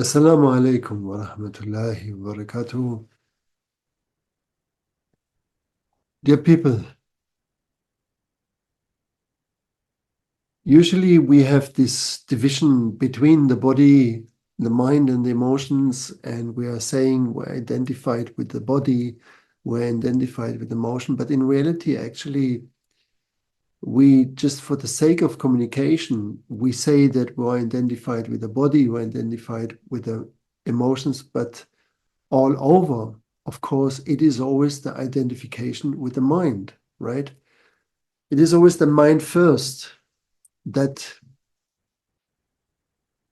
Assalamu alaikum wa rahmatullahi wa barakatuh. Dear people, usually we have this division between the body, the mind, and the emotions, and we are saying we're identified with the body, we're identified with emotion, but in reality, actually, we just for the sake of communication, we say that we're identified with the body, we're identified with the emotions, but all over, of course, it is always the identification with the mind, right? It is always the mind first that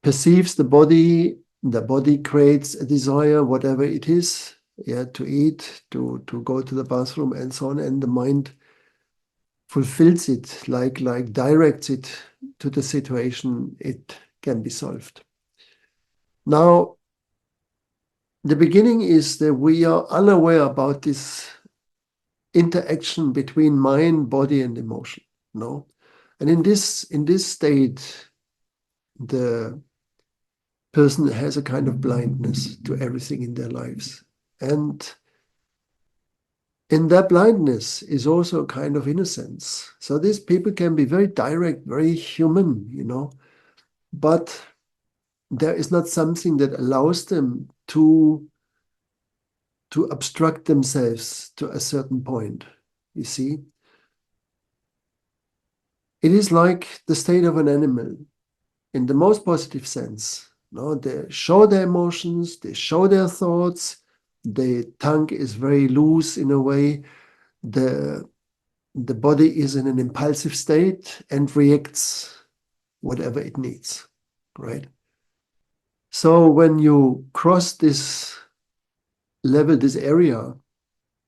perceives the body creates a desire, whatever it is, yeah, to eat, to go to the bathroom and so on, and the mind fulfills it, like directs it to the situation it can be solved. Now, the beginning is that we are unaware about this interaction between mind, body, and emotion. No, and in this state, the person has a kind of blindness to everything in their lives, and in that blindness is also a kind of innocence. So these people can be very direct, very human, but there is not something that allows them to obstruct themselves to a certain point. You see, it is like the state of an animal in the most positive sense. No, they show their emotions, they show their thoughts, the tongue is very loose in a way, the body is in an impulsive state and reacts whatever it needs, right? So when you cross this level, this area,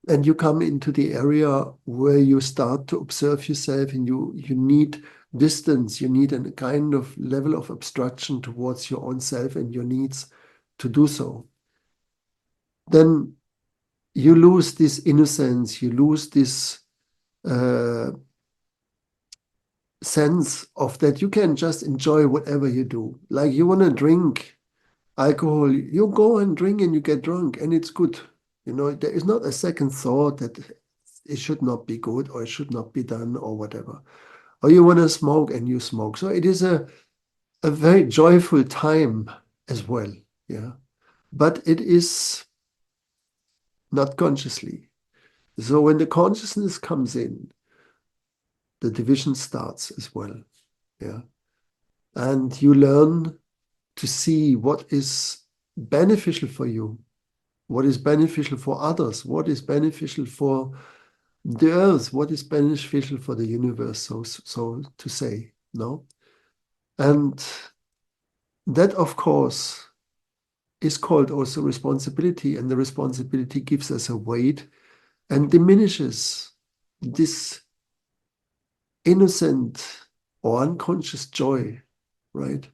and you come into the area where you start to observe yourself and you need distance, you need a kind of level of abstraction towards your own self and your needs to do so, then you lose this innocence, you lose this uh, sense of that you can just enjoy whatever you do. Like you want to drink alcohol, you go and drink and you get drunk and it's good. There is not a second thought that it should not be good or it should not be done or whatever. Or you want to smoke and you smoke. So it is a very joyful time as well. Yeah. But it is not consciously. So when the consciousness comes in, the division starts as well. Yeah. And you learn to see what is beneficial for you, what is beneficial for others, what is beneficial for the earth, what is beneficial for the universe, so to say, no? And that, of course, is called also responsibility, and the responsibility gives us a weight and diminishes this innocent or unconscious joy, right?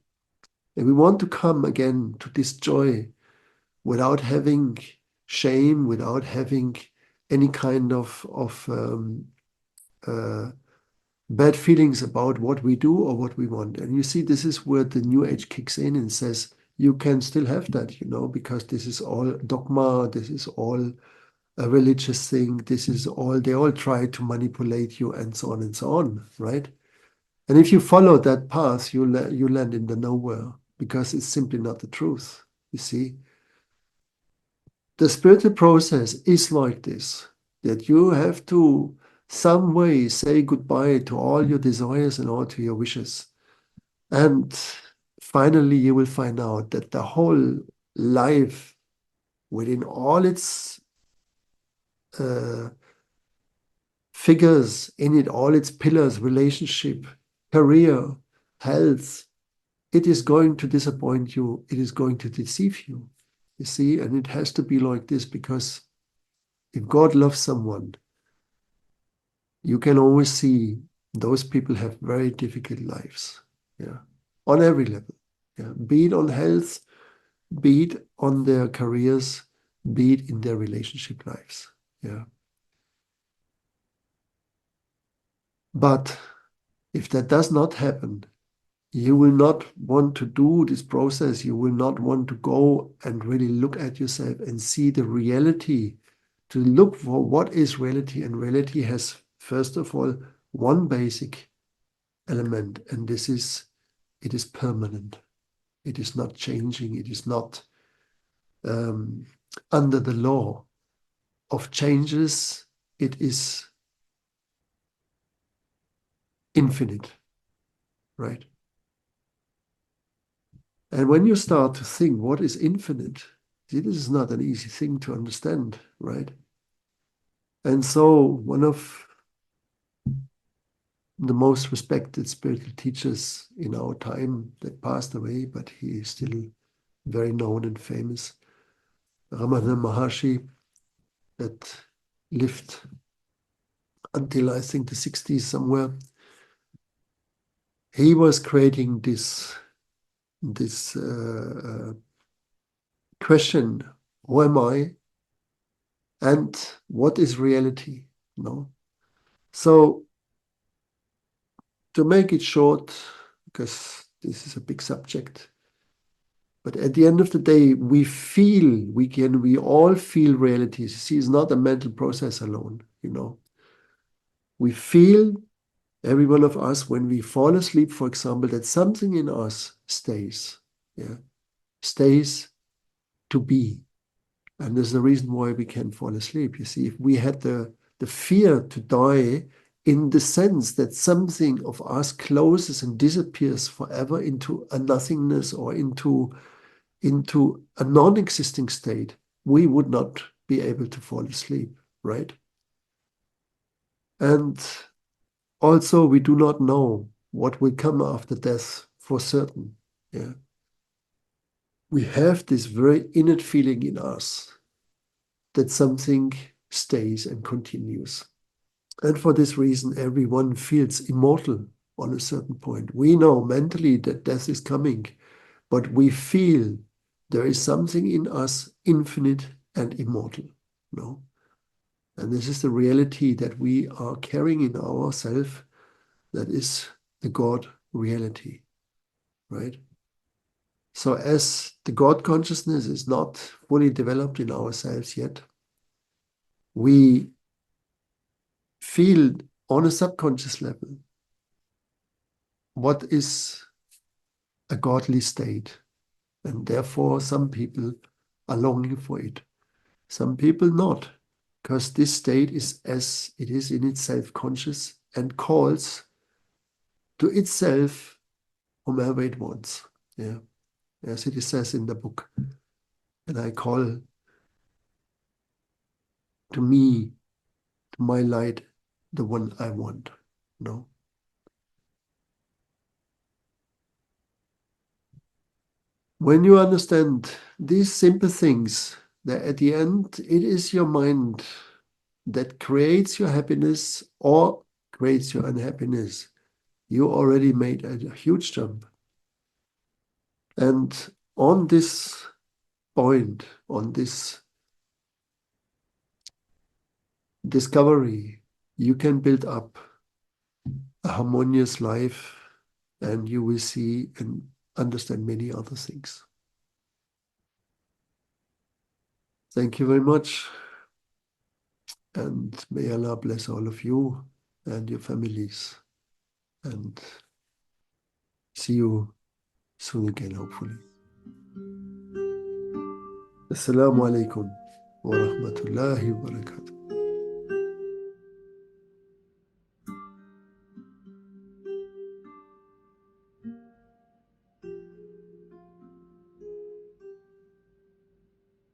And we want to come again to this joy without having shame, without having any kind of uh, bad feelings about what we do or what we want. And you see, this is where the New Age kicks in and says, you can still have that, because this is all dogma, this is all a religious thing, this is all, they all try to manipulate you and so on, right? And if you follow that path, you land in the nowhere because it's simply not the truth, you see. The spiritual process is like this, that you have to some way say goodbye to all your desires and all to your wishes. And finally, you will find out that the whole life, within all its uh, figures in it, all its pillars, relationship, career, health, it is going to disappoint you. It is going to deceive you. You see, and it has to be like this because if God loves someone, you can always see those people have very difficult lives. Yeah, on every level. Yeah, be it on health, be it on their careers, be it in their relationship lives. Yeah. But if that does not happen, you will not want to do this process. You will not want to go and really look at yourself and see the reality, to look for what is reality. And reality has, first of all, one basic element, and this is it is permanent. It is not changing. It is not um, under the law of changes. It is infinite, right? And when you start to think what is infinite, see, this is not an easy thing to understand, right? And so one of the most respected spiritual teachers in our time that passed away, but he is still very known and famous, Ramana Maharshi, that lived until I think the 60s somewhere. He was creating this question: who am I, and what is reality? No. So to make it short, because this is a big subject, but at the end of the day, we all feel realities. See, it's not a mental process alone, you know. We feel, every one of us, when we fall asleep, for example, that something in us stays, yeah, stays to be. And there's the reason why we can fall asleep. You see, if we had the fear to die in the sense that something of us closes and disappears forever into a nothingness or into a non-existing state, we would not be able to fall asleep, right? And also, we do not know what will come after death for certain. Yeah. We have this very innate feeling in us that something stays and continues. And for this reason, everyone feels immortal on a certain point. We know mentally that death is coming, but we feel there is something in us infinite and immortal. No? And this is the reality that we are carrying in ourselves, that is the God reality, right? So as the God consciousness is not fully developed in ourselves yet, we feel on a subconscious level what is a godly state. And therefore, some people are longing for it. Some people not, because this state is as it is in itself conscious and calls to itself whomever it wants. Yeah, as it says in the book. And I call to me, to my light, the one I want. No. When you understand these simple things, that at the end it is your mind that creates your happiness or creates your unhappiness, you already made a huge jump. And on this point, on this discovery, you can build up a harmonious life, and you will see and understand many other things. Thank you very much, and may Allah bless all of you and your families, and see you soon again, hopefully. Assalamu alaikum wa rahmatullahi wa barakatuh.